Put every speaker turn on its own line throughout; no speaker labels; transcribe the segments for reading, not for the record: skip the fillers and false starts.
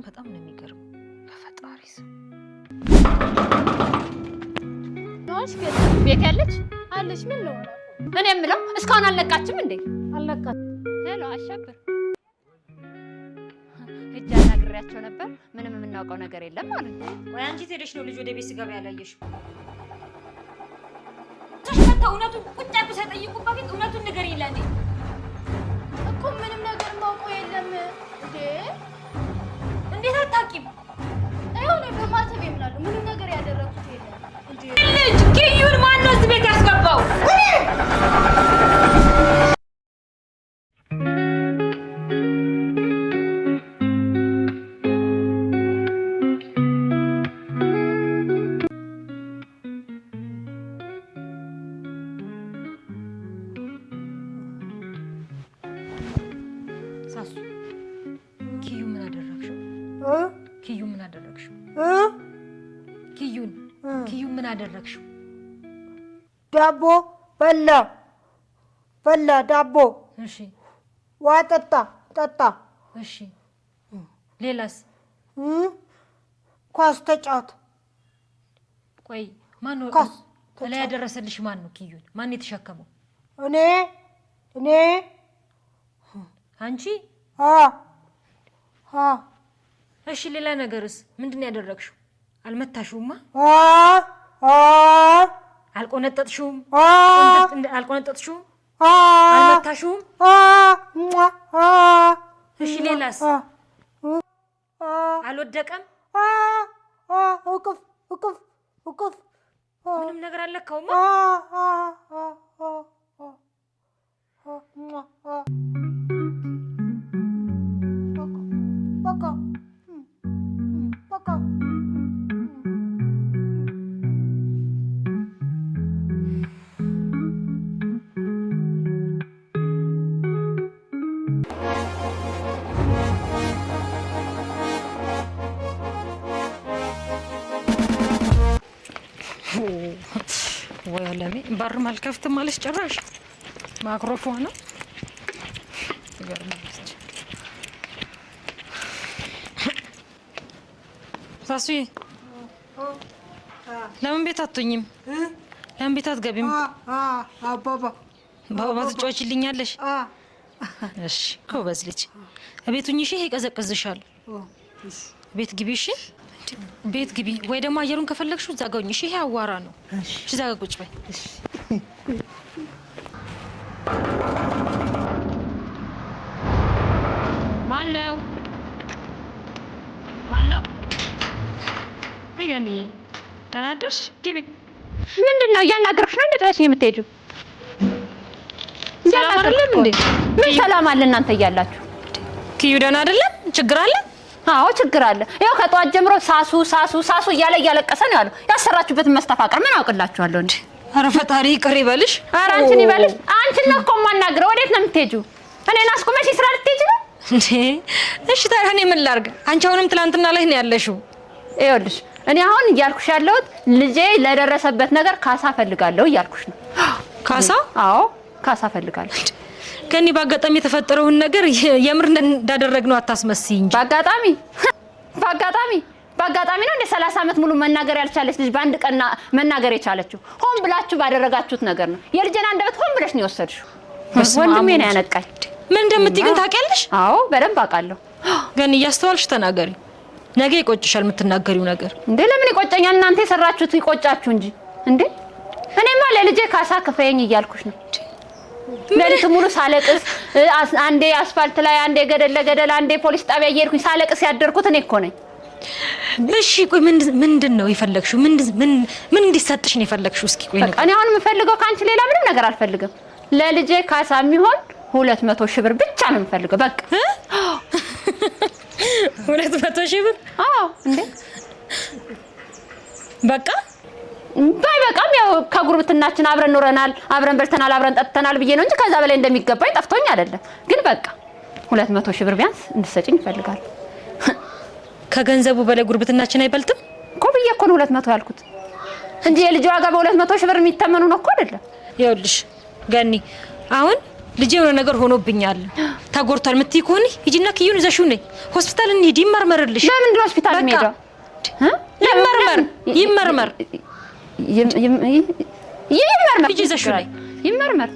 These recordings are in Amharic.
በጣም ነው የሚገርም። በፈጣሪ ስም
ነውሽ ቤት ያለች አለች። ምን ነው እኔ የምለው እስካሁን አልነቃችም እንዴ?
አልነቃችም።
ሄሎ አሸብር ሂጅ አናግሬያቸው ነበር። ምንም የምናውቀው ነገር የለም ማለት ነው።
ቆይ አንቺ ሄደሽ ነው ልጅ ወደ ቤት ስገባ ያላየሽው? ተሽከታ እውነቱን ቁጭ አድርጎ ሳይጠይቁ በፊት እውነቱን ንገሪኝ። ለኔ
እኮ ምንም ነገር ማውቀው የለም እንዴ?
እንዴት አታውቂም?
አይሆነ በማተብ ይምላሉ። ምንም ነገር ያደረኩት የለም እንዴ?
ልጅ ኪዩን ማን ነው እዚህ ቤት ያስገባው?
ሳሱ ኪዩ ምን አደረግሽው? ኪዩ ምን አደረግሽው? ኪዩ ምን አደረግሽው?
ዳቦ በላ ዳቦ።
እሺ
ዋ ጠጣ።
እሺ ሌላስ?
ኳስ ተጫወተ።
ቆይ ማን ነው ላይ ያደረሰልሽ? ማን ነው ኪዩን ማን የተሸከመው?
እኔ
አንቺ? እሺ ሌላ ነገርስ ምንድን ነው ያደረግሽው? አልመታሽውማ? አልቆነጠጥሽውም? አልቆነጠጥሽውም? አልመታሽውም? እሺ ሌላስ? አልወደቀም?
እቅፍ
ምንም ነገር አልለካውማ?
በቃ
ወይ አለሜ በር ማልከፍት ማለት ጭራሽ ማይክሮፎን ነው ይገርምልሽ። ሳሱዬ ለምን ቤት አትሆኝም? ለምን ቤት አትገቢም? ባባ ትጫወችልኛለሽ? እሺ ጎበዝ ልጅ። ቤት ሁኚ። እሺ ይቀዘቅዝሻል። ቤት ግቢ። እሺ ቤት ግቢ። ወይ ደግሞ አየሩን ከፈለግሽው እዛ ጋር ሁኚ። እሺ ይሄ አዋራ ነው። እሺ እዛ ጋር ቁጭ በይ። ማነው? ይገኒ ተናደሽ? ግቢ።
ምንድነው እያናገርሽ ነው? እንዴት ነው የምትሄጂው? ሰላም አይደለም እንዴ? ምን ሰላም አለ እናንተ እያላችሁ?
ኪዩ ደህና አይደለም? ችግር አለ?
አዎ ችግር አለ። ይኸው ከጧት ጀምሮ ሳሱ እያለ እያለቀሰ ነው ያለው። ያሰራችሁበትን መስተፋቅር ምን አውቅላችኋለሁ እንዴ?
ኧረ ፈጣሪ ይቅር ይበልሽ።
ኧረ አንቺን ይበልሽ። አንቺን ነው እኮ የማናግረው። ወዴት ነው የምትሄጂው? እኔን አስቆመሽ ስራ ልትሄጂ ነው
እንዴ? እሺ ታዲያ እኔ ምን ላድርግ? አንቺ አሁንም ትናንትና ላይ ነው ያለሽው።
ይኸውልሽ እኔ አሁን እያልኩሽ ያለሁት ልጄ ለደረሰበት ነገር ካሳ ፈልጋለሁ እያልኩሽ ነው።
ካሳ?
አዎ ካሳ ፈልጋለሁ።
ከኔ በአጋጣሚ የተፈጠረውን ነገር የምር እንዳደረግነው አታስመስይ እንጂ። በአጋጣሚ ነው እንደ 30 ዓመት ሙሉ መናገር ያልቻለች ልጅ በአንድ ቀን መናገር የቻለችው ሆን ብላችሁ ባደረጋችሁት ነገር ነው። የልጄን አንደበት ሆን ብለሽ ነው የወሰድሽው። ወንድሜ ነው ያነቃኝ። ምን እንደምትይ ግን ታውቂያለሽ?
አዎ በደንብ አውቃለሁ።
ግን እያስተዋልሽ ተናገሪ። ነገ ይቆጭሻል የምትናገሪው ነገር።
እንዴ ለምን ይቆጨኛል? እናንተ የሰራችሁት ይቆጫችሁ እንጂ እንዴ። እኔማ ለልጄ ካሳ ክፈይኝ እያልኩሽ ነው። ለሊት ሙሉ ሳለቅስ አንዴ አስፋልት ላይ አንዴ ገደል ለገደል አንዴ ፖሊስ ጣቢያ እየሄድኩኝ ሳለቅስ ያደርኩት እኔ እኮ ነኝ።
እሺ ቆይ ምንድነው የፈለግሽው? ምን እንዲሰጥሽ ነው የፈለግሽው? እስኪ ቆይ
እኔ አሁን የምፈልገው ካንቺ ሌላ ምንም ነገር አልፈልግም። ለልጄ ካሳ የሚሆን 200 ሺህ ብር ብቻ ነው የምፈልገው። በቃ
200 ሺህ ብር?
አዎ እንዴ
በቃ
በቃም ያው ከጉርብትናችን አብረን ኖረናል፣ አብረን በልተናል፣ አብረን ጠጥተናል ብዬ ነው እንጂ ከዛ በላይ እንደሚገባኝ ጠፍቶኝ አይደለም። ግን በቃ 200 ሺህ ብር ቢያንስ እንድትሰጪኝ እፈልጋለሁ።
ከገንዘቡ በላይ ጉርብትናችን አይበልጥም
እኮ ብዬ እኮ ነው 200 ያልኩት እንጂ የልጅ ዋጋ በ200 ሺህ ብር የሚተመኑ ነው እኮ አይደለም።
ይኸውልሽ ገኒ አሁን ልጄ የሆነ ነገር ሆኖብኛል ተጎርቷል ምትይ ከሆነ ሂጂና ኪዩን ይዘሽው ነይ ሆስፒታል እንሂድ ይመርመርልሽ
ለምን ነው ሆስፒታል ሄዳ
ይመርመር ሂጂ ይዘሽው ነይ
ይመርመር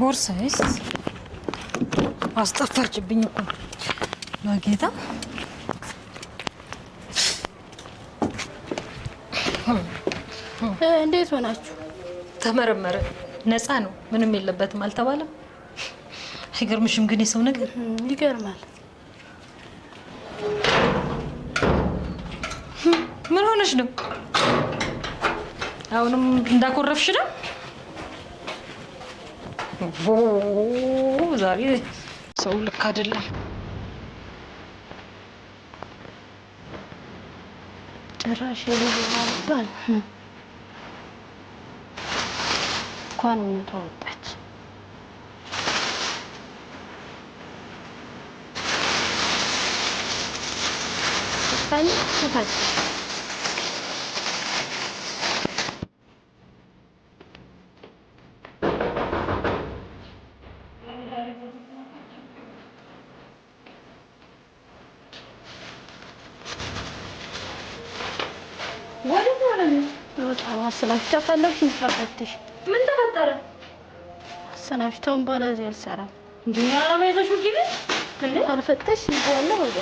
ቦርሳዬስ አስጠፋችብኝ እኮ ማጌታ
እንዴት ሆናችሁ?
ተመረመረ ነፃ ነው ምንም የለበትም አልተባለም። አይገርምሽም ግን የሰው ነገር
ይገርማል።
ምን ሆነሽ ነው? አሁንም እንዳኮረፍሽ ነው? ዛሬ ሰው ልክ አይደለም።
ጭራሽ ይባል እንኳን ተወጣች። ታች አሰናፍታ ፈለግሽ እንፈተሽ።
ምን ተፈጠረ?
አሰናፍታውን በኋላ እዚህ አልሰራም።
ዱንያ ለማይዘሹ ግቢ
እንዴ አልፈተሽ ይባላል ወደ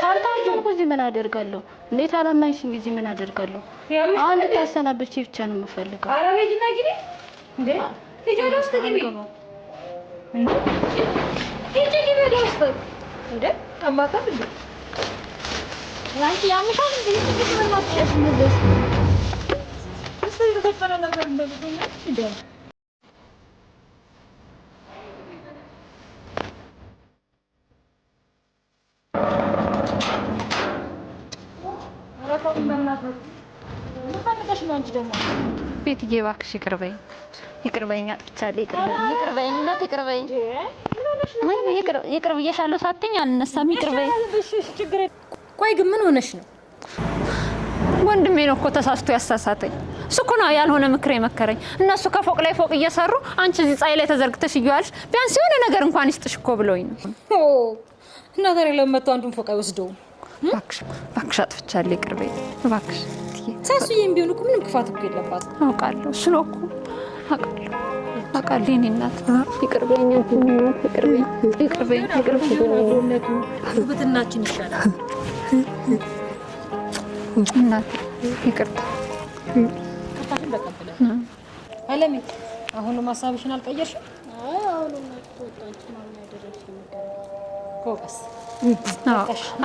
ታልታችሁ እዚህ ምን አደርጋለሁ? እንዴት አላማይሽኝ እዚህ ምን አደርጋለሁ? አንድ ታሰናብቼ ብቻ ነው የምፈልገው።
ኧረ ቤትና ግቢ እንዴ ሂጂ ወደ ውስጥ ግቢ እንዴ ሂጂ ግቢ ወደ ውስጥ እንዴ አማካም እንዴ አንቺ ያምሻል እንዴ ግቢ በእናትሽ እንደዚህ የተፈጠረ ነገር እንደዚህ ነው እንዴ?
ቤትዬ እባክሽ ይቅርበኝ፣ ይቅርበኝ፣ አጥፍቻለሁ፣ ይቅርበኝ፣ እናት ይቅርበኝ፣ ይቅር ብዬሻለሁ ሳትይኝ አልነሳም፣ ይቅርበኝ።
ቆይ ግን ምን ሆነሽ ነው?
ወንድሜ ነው እኮ ተሳስቶ ያሳሳተኝ። እሱ እኮ ነው ያልሆነ ምክር የመከረኝ። እነሱ ከፎቅ ላይ ፎቅ እየሰሩ አንቺ እዚህ ፀሐይ ላይ ተዘርግተሽ እያልሽ ቢያንስ የሆነ ነገር እንኳን ይስጥሽ እኮ ብለውኝ ነው።
እና ታዲያ ለመቶ አንዱን ፎቅ አይወስደውም?
እባክሽ አጥፍቻለሁ፣ ይቅርበኝ እባክሽ።
ሳሱዬም ቢሆን እኮ ምንም ክፋት እኮ የለባትም።
አውቃለሁ፣ እሱ ነው እኮ አውቃለሁ። አውቃለሁ የእኔ እናት። ይቅር በይኝ አንቺ እናት፣ ይቅር በይኝ፣ ይቅር በይኝ፣ ይቅር በይኝ።
ብትናችን ይሻላል
እናት ይቅርታ።
ከታችን ተቀበለ አለሚ። አሁንም ሀሳብሽን አልቀየርሽም?
አይ አሁን እናት ተወጣች ነው ያደረግሽው ነገር
ኮቀስ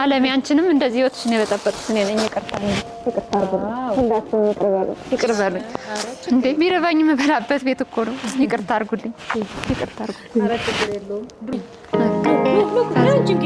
አለሚ፣ አንቺንም እንደዚህ ህይወትሽን የበጠበጥኩት እኔ ነኝ። ይቅርታ ይቅር በሉኝ። እንዴ ቢረባኝ የምበላበት ቤት እኮ ነው። ይቅርታ አድርጉልኝ፣ ይቅርታ አድርጉልኝ።
ኧረ ችግር የለውም። ሉክ ግቢ